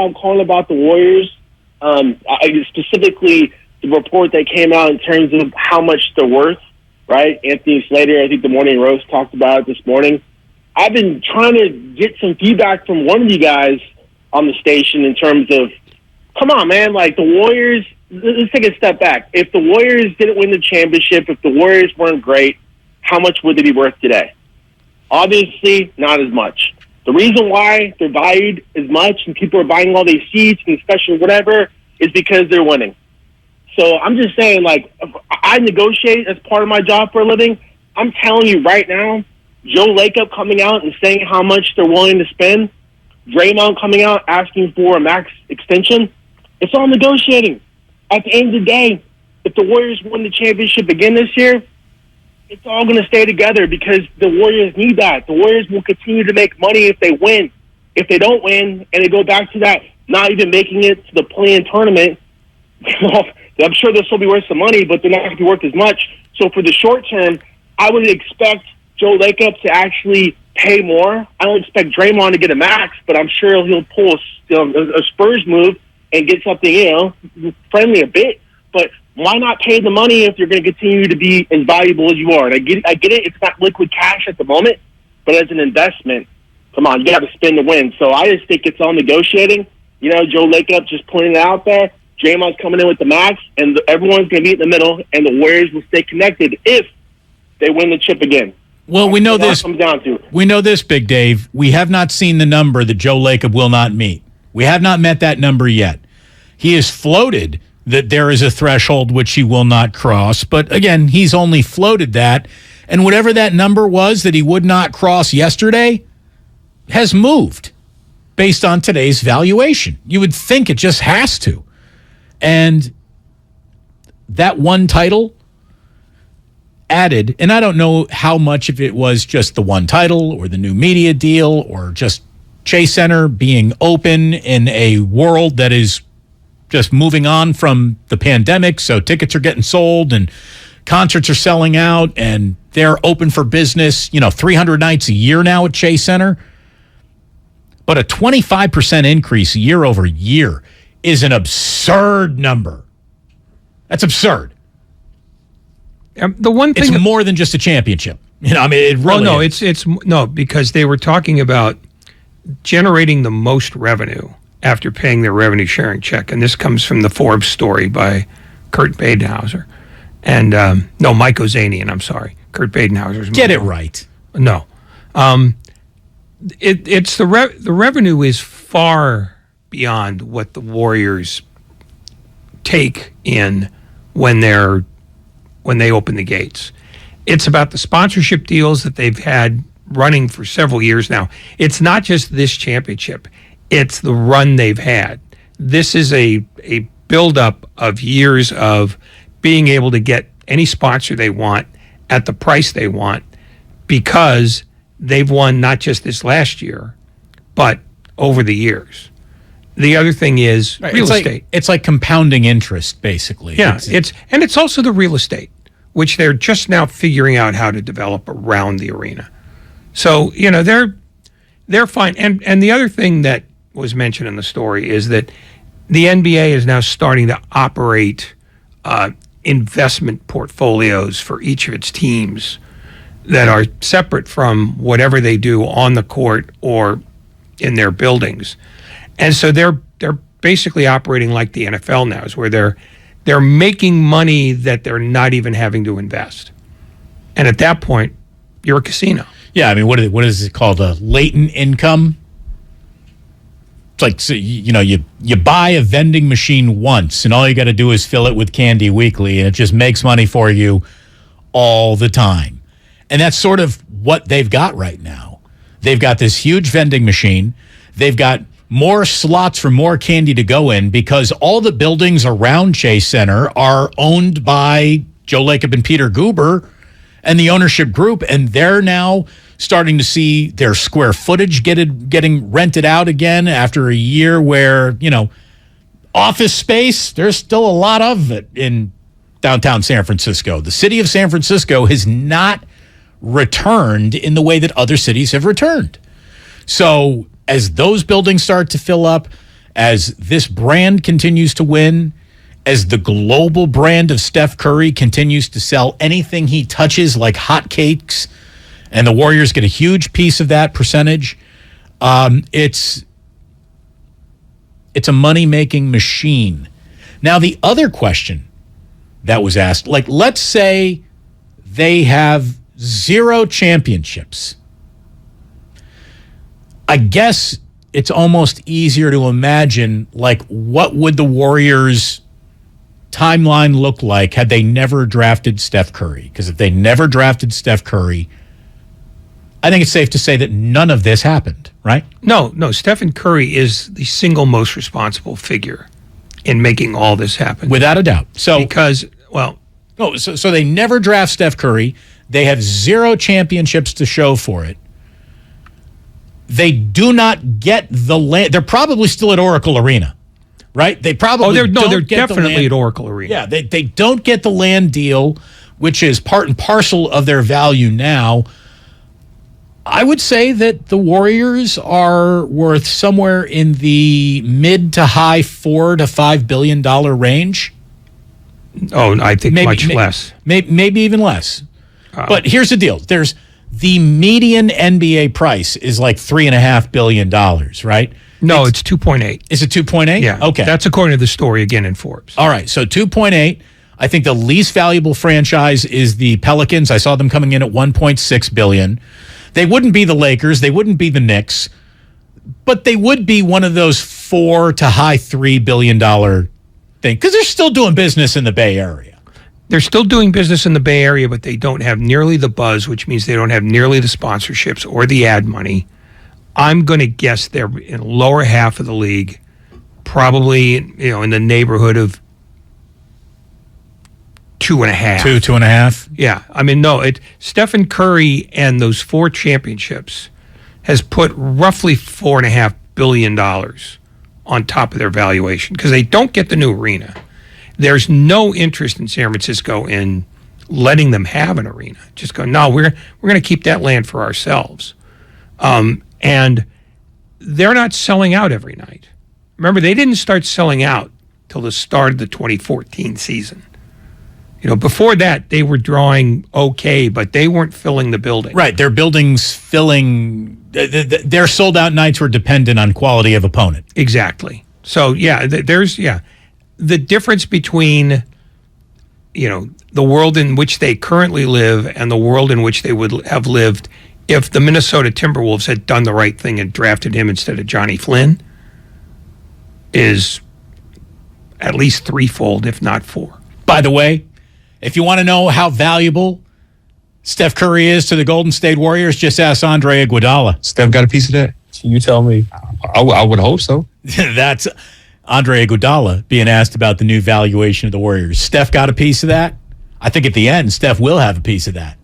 I'm calling about the Warriors. Specifically, the report that came out in terms of how much they're worth, right? Anthony Slater, I think the Morning Roast talked about it this morning. I've been trying to get some feedback from one of you guys on the station in terms of, come on, man, like the Warriors, let's take a step back. If the Warriors didn't win the championship, if the Warriors weren't great, how much would they be worth today? Obviously, not as much. The reason why they're valued as much and people are buying all these seats and special whatever is because they're winning. So I'm just saying, like, if I negotiate as part of my job for a living. I'm telling you right now, Joe Lacob coming out and saying how much they're willing to spend, Draymond coming out asking for a max extension, it's all negotiating. At the end of the day, if the Warriors win the championship again this year, it's all going to stay together because the Warriors need that. The Warriors will continue to make money if they win. If they don't win and they go back to that, not even making it to the play-in tournament, I'm sure they'll still be worth some money, but they're not going to be worth as much. So for the short term, I would expect Joe Lacob to actually pay more. I don't expect Draymond to get a max, but I'm sure he'll pull a Spurs move and get something, friendly a bit. But why not pay the money if you're going to continue to be as valuable as you are? And I get it. It's not liquid cash at the moment, but as an investment, come on, you got to spin to win. So I just think it's all negotiating. Joe Lacob just putting it out there. Draymond's coming in with the max, and everyone's going to be in the middle, and the Warriors will stay connected if they win the chip again. Well, we know this. Comes down to. We know this, Big Dave. We have not seen the number that Joe Lacob will not meet. We have not met that number yet. He has floated that there is a threshold which he will not cross. But again, he's only floated that. And whatever that number was that he would not cross yesterday has moved based on today's valuation. You would think it just has to. And that one title added, and I don't know how much of it was just the one title or the new media deal or just Chase Center being open in a world that is just moving on from the pandemic, so tickets are getting sold and concerts are selling out and they're open for business, 300 nights a year now at Chase Center. But a 25% increase year over year is an absurd number. That's absurd. The one thing it's more than just a championship. It really is. It's no, because they were talking about generating the most revenue after paying their revenue sharing check. And this comes from the Forbes story by Kurt Badenhauser. And Mike Ozanian, I'm sorry. Kurt Badenhauser's Get it right. No. It's the revenue is far beyond what the Warriors take in when they open the gates. It's about the sponsorship deals that they've had running for several years now. It's not just this championship. It's the run they've had. This is a buildup of years of being able to get any sponsor they want at the price they want because they've won not just this last year, but over the years. The other thing is real estate. It's like compounding interest, basically. Yeah, it's also the real estate, which they're just now figuring out how to develop around the arena. So, they're fine. And the other thing that was mentioned in the story is that the NBA is now starting to operate investment portfolios for each of its teams that are separate from whatever they do on the court or in their buildings. And so they're basically operating like the NFL now, is where they're making money that they're not even having to invest. And at that point, you're a casino. Yeah, what is it called? A latent income? It's like, so, you buy a vending machine once, and all you got to do is fill it with candy weekly, and it just makes money for you all the time. And that's sort of what they've got right now. They've got this huge vending machine. They've got more slots for more candy to go in because all the buildings around Chase Center are owned by Joe Lacob and Peter Guber and the ownership group, and they're now starting to see their square footage getting rented out again after a year where, office space, there's still a lot of it in downtown San Francisco. The city of San Francisco has not returned in the way that other cities have returned. So as those buildings start to fill up, as this brand continues to win, as the global brand of Steph Curry continues to sell anything he touches like hotcakes, and the Warriors get a huge piece of that percentage, it's a money-making machine. Now, the other question that was asked, like, let's say they have 0 championships. I guess it's almost easier to imagine, like, what would the Warriors' timeline look like had they never drafted Steph Curry? Because if they never drafted Steph Curry, I think it's safe to say that none of this happened, right? No, Stephen Curry is the single most responsible figure in making all this happen. Without a doubt. So they never draft Steph Curry. They have 0 championships to show for it. They do not get the land. They're probably still at Oracle Arena, right? They probably they're don't definitely at Oracle Arena. Yeah, they don't get the land deal, which is part and parcel of their value now. I would say that the Warriors are worth somewhere in the mid to high $4 to $5 billion range. Oh, I think much less. Maybe even less. But here's the deal. There's the median NBA price is like $3.5 billion, right? No, it's 2.8. Is it 2.8? Yeah. Okay. That's according to the story again in Forbes. All right. So 2.8. I think the least valuable franchise is the Pelicans. I saw them coming in at $1.6 billion. They wouldn't be the Lakers. They wouldn't be the Knicks. But they would be one of those $4 to high $3 billion thing, because they're still doing business in the Bay Area. They're still doing business in the Bay Area, but they don't have nearly the buzz, which means they don't have nearly the sponsorships or the ad money. I'm going to guess they're in the lower half of the league, probably in the neighborhood of 2.5. 2.5. Yeah, I mean, Stephen Curry and those 4 championships has put roughly $4.5 billion on top of their valuation because they don't get the new arena. There's no interest in San Francisco in letting them have an arena. Just go, no, we're going to keep that land for ourselves. And they're not selling out every night. Remember, they didn't start selling out till the start of the 2014 season. Before that, they were drawing okay, but they weren't filling the building. Right, their buildings filling, their sold-out nights were dependent on quality of opponent. Exactly. So, there's the difference between, the world in which they currently live and the world in which they would have lived if the Minnesota Timberwolves had done the right thing and drafted him instead of Johnny Flynn is at least threefold, if not 4. By the way, if you want to know how valuable Steph Curry is to the Golden State Warriors, just ask Andre Iguodala. Steph got a piece of that? You tell me. I would hope so. That's Andre Iguodala being asked about the new valuation of the Warriors. Steph got a piece of that? I think at the end, Steph will have a piece of that.